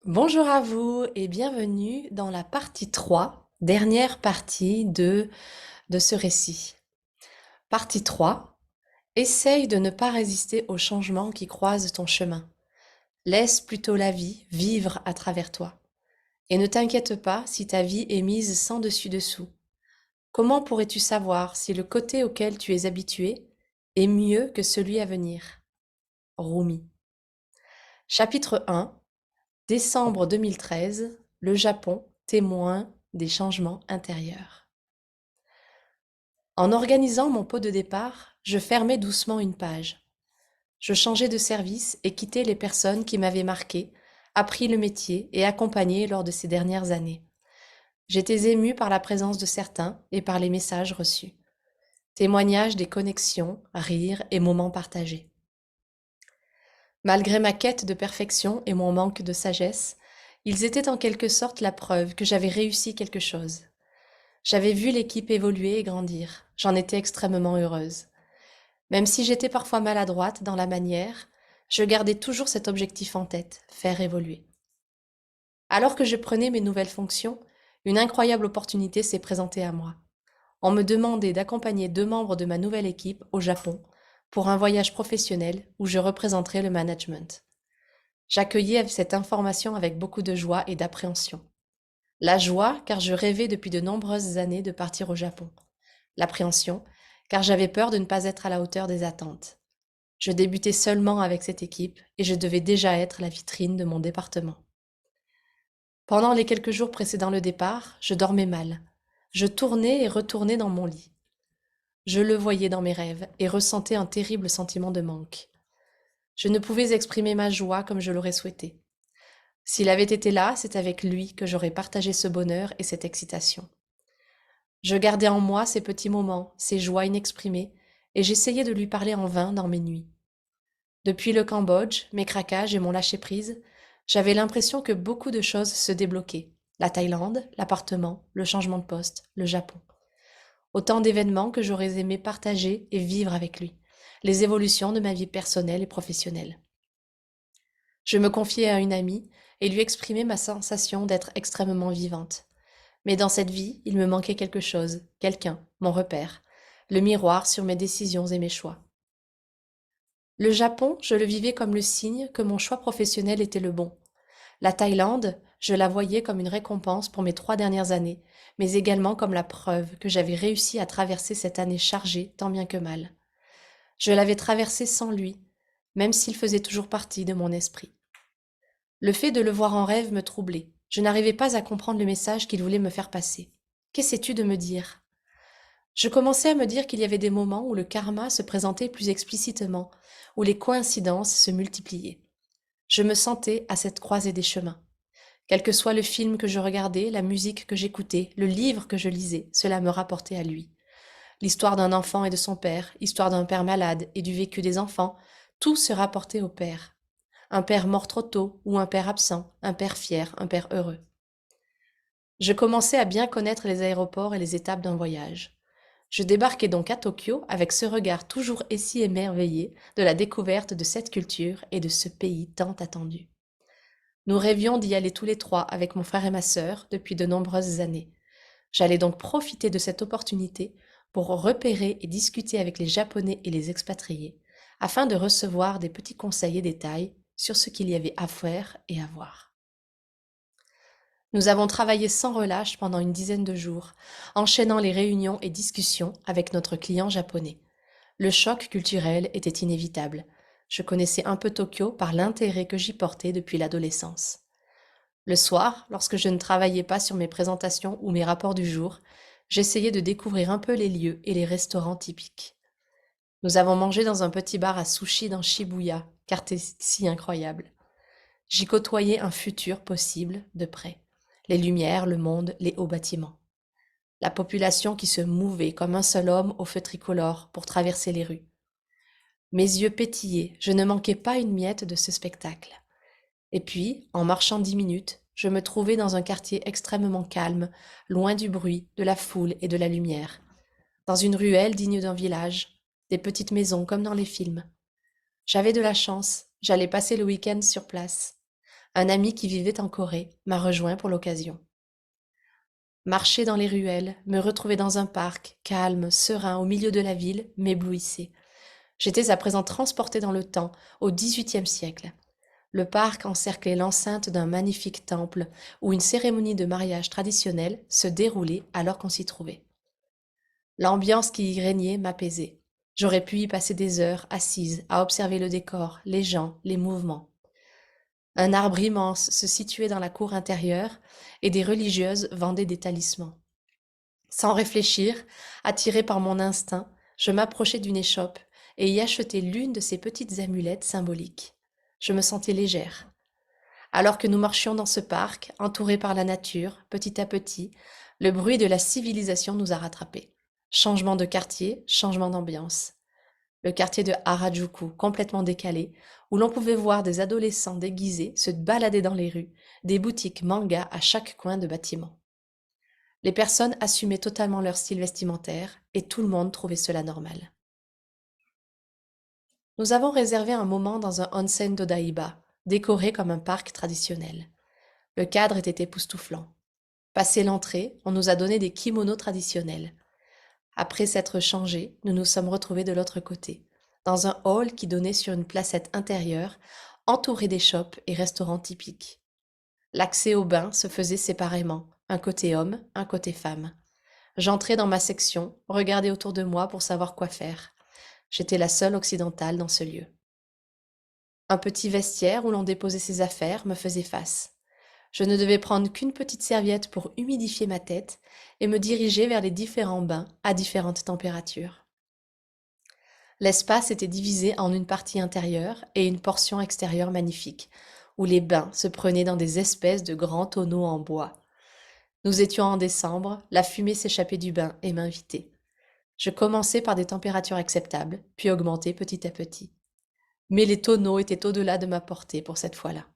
Bonjour à vous et bienvenue dans la partie 3, dernière partie de ce récit. Partie 3. Essaye de ne pas résister aux changements qui croisent ton chemin. Laisse plutôt la vie vivre à travers toi. Et ne t'inquiète pas si ta vie est mise sans dessus-dessous. Comment pourrais-tu savoir si le côté auquel tu es habitué est mieux que celui à venir? Rumi. Chapitre 1. Décembre 2013, le Japon, témoin des changements intérieurs. En organisant mon pot de départ, je fermais doucement une page. Je changeais de service et quittais les personnes qui m'avaient marqué, appris le métier et accompagné lors de ces dernières années. J'étais émue par la présence de certains et par les messages reçus. Témoignages des connexions, rires et moments partagés. Malgré ma quête de perfection et mon manque de sagesse, ils étaient en quelque sorte la preuve que j'avais réussi quelque chose. J'avais vu l'équipe évoluer et grandir. J'en étais extrêmement heureuse. Même si j'étais parfois maladroite dans la manière, je gardais toujours cet objectif en tête, faire évoluer. Alors que je prenais mes nouvelles fonctions, une incroyable opportunité s'est présentée à moi. On me demandait d'accompagner 2 membres de ma nouvelle équipe au Japon pour un voyage professionnel où je représenterais le management. J'accueillais cette information avec beaucoup de joie et d'appréhension. La joie, car je rêvais depuis de nombreuses années de partir au Japon. L'appréhension, car j'avais peur de ne pas être à la hauteur des attentes. Je débutais seulement avec cette équipe et je devais déjà être la vitrine de mon département. Pendant les quelques jours précédant le départ, je dormais mal. Je tournais et retournais dans mon lit. Je le voyais dans mes rêves et ressentais un terrible sentiment de manque. Je ne pouvais exprimer ma joie comme je l'aurais souhaité. S'il avait été là, c'est avec lui que j'aurais partagé ce bonheur et cette excitation. Je gardais en moi ces petits moments, ces joies inexprimées, et j'essayais de lui parler en vain dans mes nuits. Depuis le Cambodge, mes craquages et mon lâcher-prise, j'avais l'impression que beaucoup de choses se débloquaient. La Thaïlande, l'appartement, le changement de poste, le Japon. Autant d'événements que j'aurais aimé partager et vivre avec lui. Les évolutions de ma vie personnelle et professionnelle. Je me confiais à une amie et lui exprimais ma sensation d'être extrêmement vivante. Mais dans cette vie, il me manquait quelque chose, quelqu'un, mon repère, le miroir sur mes décisions et mes choix. Le Japon, je le vivais comme le signe que mon choix professionnel était le bon. La Thaïlande, je la voyais comme une récompense pour mes 3 dernières années, mais également comme la preuve que j'avais réussi à traverser cette année chargée tant bien que mal. Je l'avais traversée sans lui, même s'il faisait toujours partie de mon esprit. Le fait de le voir en rêve me troublait. Je n'arrivais pas à comprendre le message qu'il voulait me faire passer. Qu'essaies-tu de me dire? Je commençais à me dire qu'il y avait des moments où le karma se présentait plus explicitement, où les coïncidences se multipliaient. Je me sentais à cette croisée des chemins. Quel que soit le film que je regardais, la musique que j'écoutais, le livre que je lisais, cela me rapportait à lui. L'histoire d'un enfant et de son père, l'histoire d'un père malade et du vécu des enfants, tout se rapportait au père. Un père mort trop tôt ou un père absent, un père fier, un père heureux. Je commençais à bien connaître les aéroports et les étapes d'un voyage. Je débarquais donc à Tokyo avec ce regard toujours et si émerveillé de la découverte de cette culture et de ce pays tant attendu. Nous rêvions d'y aller tous les trois avec mon frère et ma sœur depuis de nombreuses années. J'allais donc profiter de cette opportunité pour repérer et discuter avec les Japonais et les expatriés, afin de recevoir des petits conseils et détails sur ce qu'il y avait à faire et à voir. Nous avons travaillé sans relâche pendant une dizaine de jours, enchaînant les réunions et discussions avec notre client japonais. Le choc culturel était inévitable. Je connaissais un peu Tokyo par l'intérêt que j'y portais depuis l'adolescence. Le soir, lorsque je ne travaillais pas sur mes présentations ou mes rapports du jour, j'essayais de découvrir un peu les lieux et les restaurants typiques. Nous avons mangé dans un petit bar à sushi dans Shibuya, quartier si incroyable. J'y côtoyais un futur possible de près. Les lumières, le monde, les hauts bâtiments. La population qui se mouvait comme un seul homme au feu tricolore pour traverser les rues. Mes yeux pétillaient, je ne manquais pas une miette de ce spectacle. Et puis, en marchant 10 minutes, je me trouvais dans un quartier extrêmement calme, loin du bruit, de la foule et de la lumière. Dans une ruelle digne d'un village, des petites maisons comme dans les films. J'avais de la chance, j'allais passer le week-end sur place. Un ami qui vivait en Corée m'a rejoint pour l'occasion. Marcher dans les ruelles, me retrouver dans un parc, calme, serein, au milieu de la ville, m'éblouissait. J'étais à présent transportée dans le temps, au XVIIIe siècle. Le parc encerclait l'enceinte d'un magnifique temple où une cérémonie de mariage traditionnelle se déroulait alors qu'on s'y trouvait. L'ambiance qui y régnait m'apaisait. J'aurais pu y passer des heures assise à observer le décor, les gens, les mouvements. Un arbre immense se situait dans la cour intérieure et des religieuses vendaient des talismans. Sans réfléchir, attirée par mon instinct, je m'approchai d'une échoppe et y achetai l'une de ces petites amulettes symboliques. Je me sentais légère. Alors que nous marchions dans ce parc, entourés par la nature, petit à petit, le bruit de la civilisation nous a rattrapés. Changement de quartier, changement d'ambiance. Le quartier de Harajuku, complètement décalé, où l'on pouvait voir des adolescents déguisés se balader dans les rues, des boutiques manga à chaque coin de bâtiment. Les personnes assumaient totalement leur style vestimentaire et tout le monde trouvait cela normal. Nous avons réservé un moment dans un onsen d'Odaiba, décoré comme un parc traditionnel. Le cadre était époustouflant. Passé l'entrée, on nous a donné des kimonos traditionnels. Après s'être changés, nous nous sommes retrouvés de l'autre côté, dans un hall qui donnait sur une placette intérieure, entourée des shops et restaurants typiques. L'accès au bain se faisait séparément, un côté homme, un côté femme. J'entrais dans ma section, regardais autour de moi pour savoir quoi faire. J'étais la seule occidentale dans ce lieu. Un petit vestiaire où l'on déposait ses affaires me faisait face. Je ne devais prendre qu'une petite serviette pour humidifier ma tête et me diriger vers les différents bains à différentes températures. L'espace était divisé en une partie intérieure et une portion extérieure magnifique, où les bains se prenaient dans des espèces de grands tonneaux en bois. Nous étions en décembre, la fumée s'échappait du bain et m'invitait. Je commençais par des températures acceptables, puis augmentais petit à petit. Mais les tonneaux étaient au-delà de ma portée pour cette fois-là.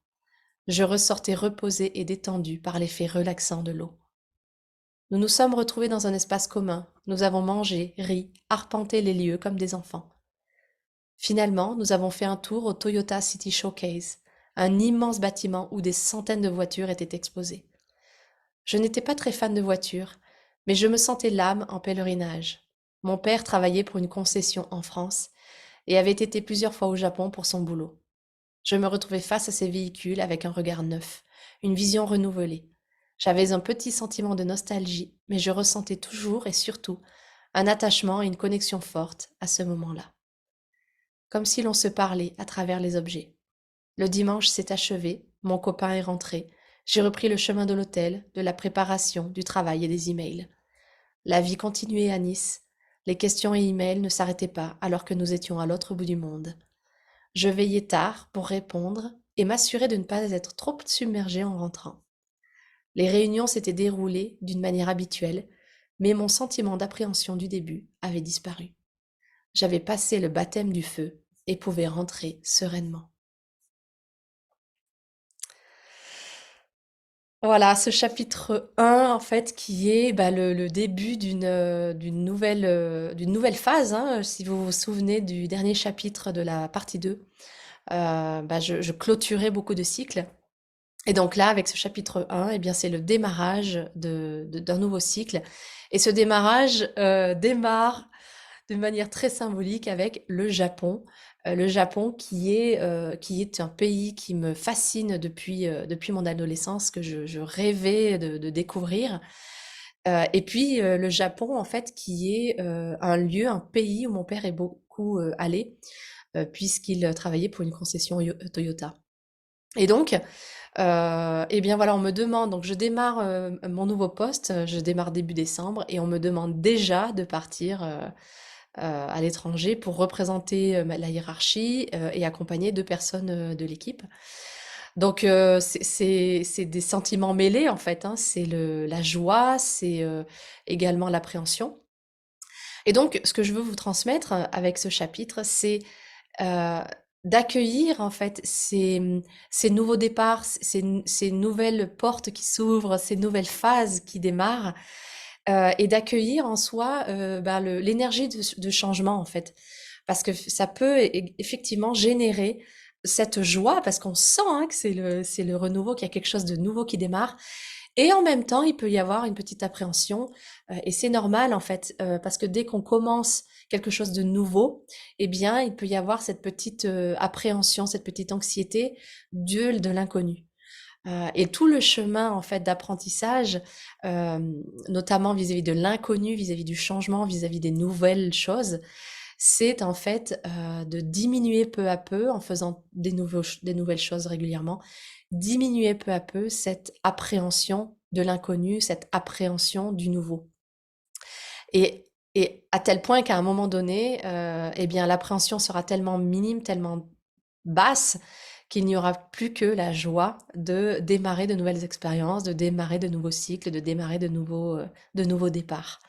Je ressortais reposée et détendue par l'effet relaxant de l'eau. Nous nous sommes retrouvés dans un espace commun. Nous avons mangé, ri, arpenté les lieux comme des enfants. Finalement, nous avons fait un tour au Toyota City Showcase, un immense bâtiment où des centaines de voitures étaient exposées. Je n'étais pas très fan de voitures, mais je me sentais l'âme en pèlerinage. Mon père travaillait pour une concession en France et avait été plusieurs fois au Japon pour son boulot. Je me retrouvais face à ces véhicules avec un regard neuf, une vision renouvelée. J'avais un petit sentiment de nostalgie, mais je ressentais toujours et surtout un attachement et une connexion forte à ce moment-là. Comme si l'on se parlait à travers les objets. Le dimanche s'est achevé, mon copain est rentré, j'ai repris le chemin de l'hôtel, de la préparation, du travail et des emails. La vie continuait à Nice. Les questions et emails ne s'arrêtaient pas alors que nous étions à l'autre bout du monde. Je veillais tard pour répondre et m'assurer de ne pas être trop submergée en rentrant. Les réunions s'étaient déroulées d'une manière habituelle, mais mon sentiment d'appréhension du début avait disparu. J'avais passé le baptême du feu et pouvais rentrer sereinement. Voilà, ce chapitre 1, en fait, qui est bah, le début d'une nouvelle phase, hein. Si vous vous souvenez du dernier chapitre de la partie 2, bah, je clôturais beaucoup de cycles. Et donc là, avec ce chapitre 1, eh bien, c'est le démarrage d'un nouveau cycle. Et ce démarrage démarre de manière très symbolique avec le Japon. Le Japon qui est un pays qui me fascine depuis mon adolescence, que je rêvais de découvrir. Et puis le Japon, en fait, qui est un lieu, un pays où mon père est beaucoup allé, puisqu'il travaillait pour une concession Toyota. Et donc, et bien voilà, on me demande, donc je démarre mon nouveau poste, je démarre début décembre, et on me demande déjà de partir à l'étranger pour représenter la hiérarchie et accompagner deux personnes de l'équipe. Donc c'est des sentiments mêlés en fait, hein. C'est la joie, c'est également l'appréhension. Et donc ce que je veux vous transmettre avec ce chapitre, c'est euh, d'accueillir en fait ces nouveaux départs, ces nouvelles portes qui s'ouvrent, ces nouvelles phases qui démarrent, et d'accueillir en soi ben, l'énergie de changement en fait, parce que ça peut effectivement générer cette joie parce qu'on sent, hein, que c'est le renouveau, qu'il y a quelque chose de nouveau qui démarre et en même temps, il peut y avoir une petite appréhension, et c'est normal en fait, parce que dès qu'on commence quelque chose de nouveau, eh bien, il peut y avoir cette petite, appréhension, cette petite anxiété de l'inconnu. Et tout le chemin en fait d'apprentissage, notamment vis-à-vis de l'inconnu, vis-à-vis du changement, vis-à-vis des nouvelles choses, c'est en fait, de diminuer peu à peu en faisant des nouvelles choses régulièrement, diminuer peu à peu cette appréhension de l'inconnu, cette appréhension du nouveau. Et à tel point qu'à un moment donné, eh bien l'appréhension sera tellement minime, tellement basse, qu'il n'y aura plus que la joie de démarrer de nouvelles expériences, de démarrer de nouveaux cycles, de démarrer de nouveaux départs.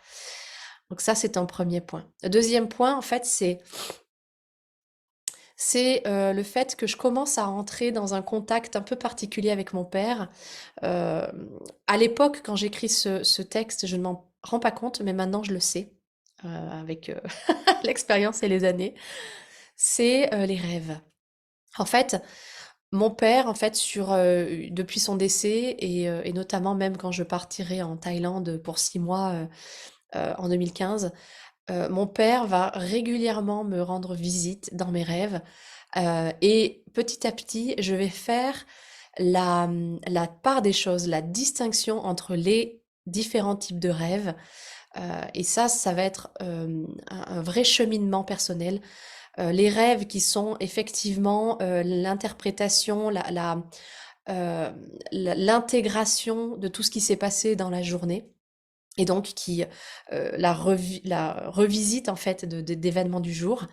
Donc ça, c'est un premier point. Le deuxième point, en fait, le fait que je commence à entrer dans un contact un peu particulier avec mon père. À l'époque, quand j'écris ce texte, je ne m'en rends pas compte, mais maintenant je le sais, avec l'expérience et les années. C'est les rêves. En fait, mon père, en fait, depuis son décès et notamment même quand je partirai en Thaïlande pour 6 mois en 2015, mon père va régulièrement me rendre visite dans mes rêves. Et petit à petit, je vais faire la part des choses, la distinction entre les différents types de rêves. Et ça va être un vrai cheminement personnel. Les rêves qui sont effectivement l'interprétation, euh, l'intégration de tout ce qui s'est passé dans la journée. Et donc qui la revisite en fait d'événements du jour.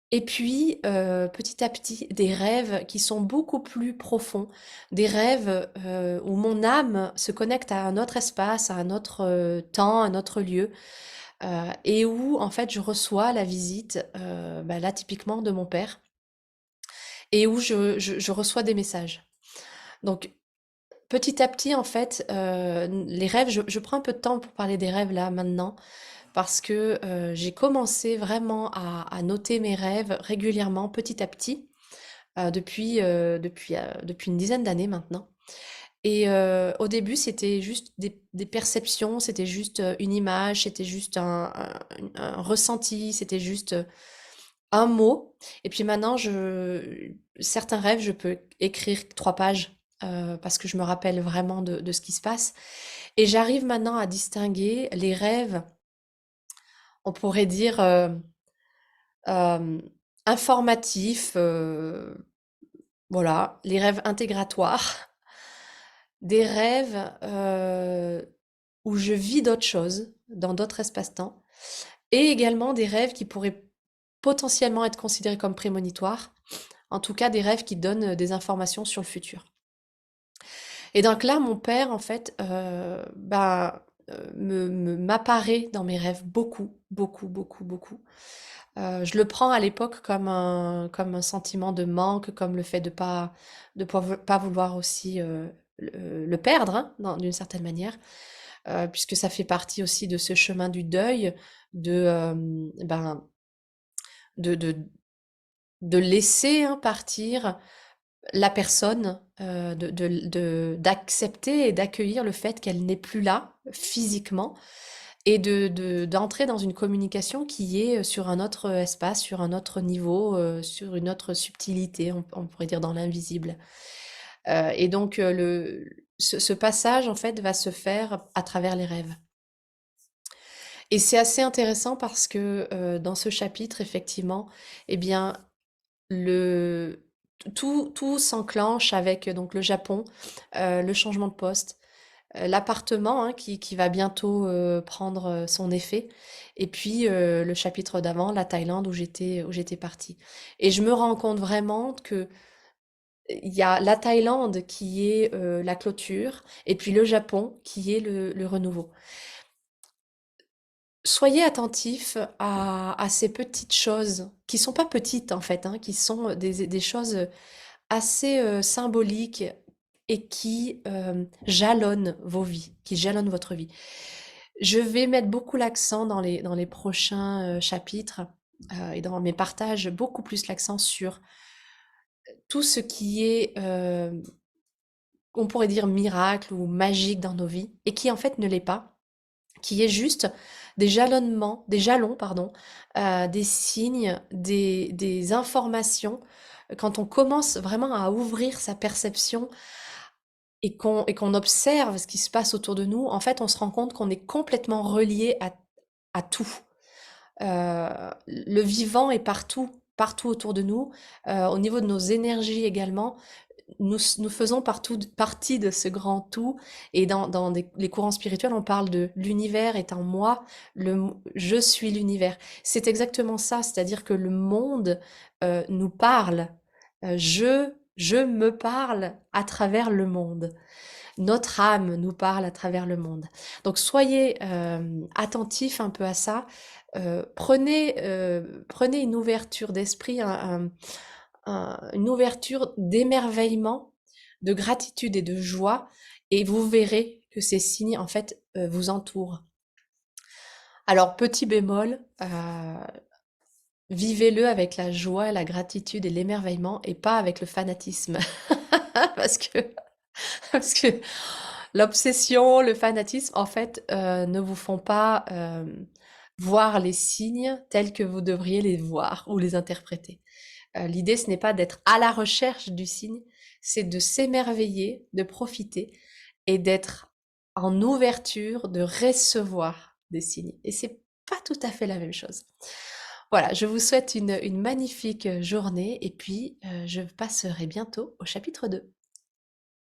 Et puis, petit à petit, des rêves qui sont beaucoup plus profonds, des rêves, où mon âme se connecte à un autre espace, à un autre, temps, un autre lieu, et où, en fait, je reçois la visite, bah, là, typiquement de mon père et où je reçois des messages. Donc petit à petit, en fait, les rêves, je prends un peu de temps pour parler des rêves là, maintenant, parce que, j'ai commencé vraiment à noter mes rêves régulièrement, petit à petit. Depuis une dizaine d'années maintenant. Et au début, c'était juste des perceptions, c'était juste une image, c'était juste un ressenti, c'était juste un mot. Et puis maintenant, certains rêves, je peux écrire 3 pages parce que je me rappelle vraiment de ce qui se passe. Et j'arrive maintenant à distinguer les rêves, on pourrait dire, euh, informatifs, voilà, les rêves intégratoires. Des rêves, où je vis d'autres choses, dans d'autres espaces-temps et également des rêves qui pourraient potentiellement être considérés comme prémonitoires. En tout cas, des rêves qui donnent, des informations sur le futur. Et donc là, mon père, en fait, m'apparaît dans mes rêves beaucoup, beaucoup, beaucoup, beaucoup. Je le prends à l'époque comme un sentiment de manque, comme le fait de pas vouloir aussi, le perdre, hein, d'une certaine manière. Puisque ça fait partie aussi de ce chemin du deuil, de, de, de, de laisser, hein, partir la personne, d'accepter et d'accueillir le fait qu'elle n'est plus là physiquement et d'entrer dans une communication qui est sur un autre espace, sur un autre niveau, sur une autre subtilité, on pourrait dire dans l'invisible. Et donc ce passage en fait va se faire à travers les rêves. Et c'est assez intéressant parce que, dans ce chapitre, effectivement, eh bien, le tout s'enclenche avec, donc le Japon, le changement de poste, l'appartement, hein, qui va bientôt, prendre, son effet et puis, le chapitre d'avant, la Thaïlande où j'étais partie. Et je me rends compte vraiment que il y a la Thaïlande qui est, la clôture et puis le Japon qui est le renouveau. Soyez attentifs à ces petites choses, qui sont pas petites en fait, hein, qui sont des choses assez symboliques et qui jalonnent vos vies, qui jalonnent votre vie. Je vais mettre beaucoup l'accent dans les prochains chapitres et dans mes partages, beaucoup plus l'accent sur tout ce qui est, on pourrait dire miracle ou magique dans nos vies et qui en fait ne l'est pas, qui est juste des jalons, pardon, des signes, des informations. Quand on commence vraiment à ouvrir sa perception et qu'on observe ce qui se passe autour de nous, en fait, on se rend compte qu'on est complètement relié à tout. Le vivant est partout, partout autour de nous, au niveau de nos énergies également. Nous faisons partie de ce grand tout. Et dans les courants spirituels, on parle de l'univers étant moi, je suis l'univers. C'est exactement ça, c'est-à-dire que le monde nous parle. Je me parle à travers le monde. Notre âme nous parle à travers le monde. Donc soyez attentifs un peu à ça. Prenez une ouverture d'esprit, une ouverture d'émerveillement, de gratitude et de joie, et vous verrez que ces signes, en fait, vous entourent. Alors, petit bémol, vivez-le avec la joie, la gratitude et l'émerveillement, et pas avec le fanatisme. Parce que, parce que l'obsession, le fanatisme, en fait, ne vous font pas voir les signes tels que vous devriez les voir ou les interpréter. L'idée, ce n'est pas d'être à la recherche du signe, c'est de s'émerveiller, de profiter et d'être en ouverture, de recevoir des signes. Et c'est pas tout à fait la même chose. Voilà, je vous souhaite une magnifique journée et puis je passerai bientôt au chapitre 2.